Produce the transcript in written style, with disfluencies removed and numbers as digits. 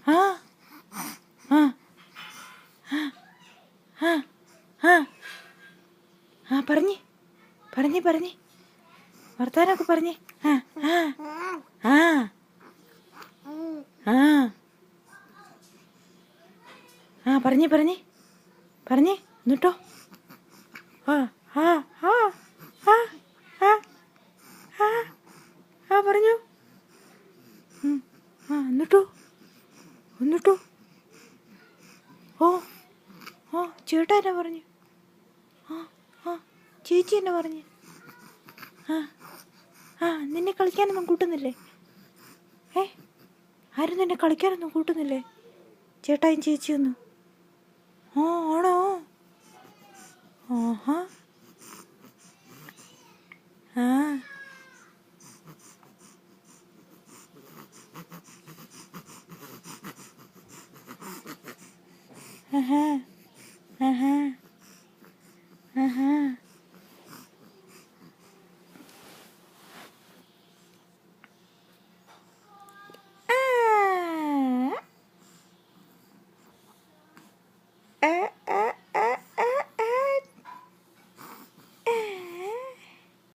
ആ ആ ആ ആ ആ പറഞ്ഞേ പറഞ്ഞേ പറഞ്ഞേ വർത്താനമൊക്കെ പറഞ്ഞേ. ആ ആ ആ ആ ആ പറഞ്ഞേ പറഞ്ഞേ പറഞ്ഞേ എന്നിട്ടോ. ആ ആ ആ ആ ആ ആ ആ പറഞ്ഞു. ആ എന്നിട്ടോ എന്നിട്ടോ. ഓ ഓ ചേട്ടാ എന്നാ പറഞ്ഞു. ആ ആ ചേച്ചി എന്നാ പറഞ്ഞു. ആ ആ നിന്നെ കളിക്കാനൊന്നും കൂട്ടുന്നില്ലേ? ഏ ആരും നിന്നെ കളിക്കാനൊന്നും കൂട്ടുന്നില്ലേ ചേട്ടായും ചേച്ചിയൊന്നും? ഓ ആണോ? ആഹാ ആ ആഹാ ആഹാ ആഹാ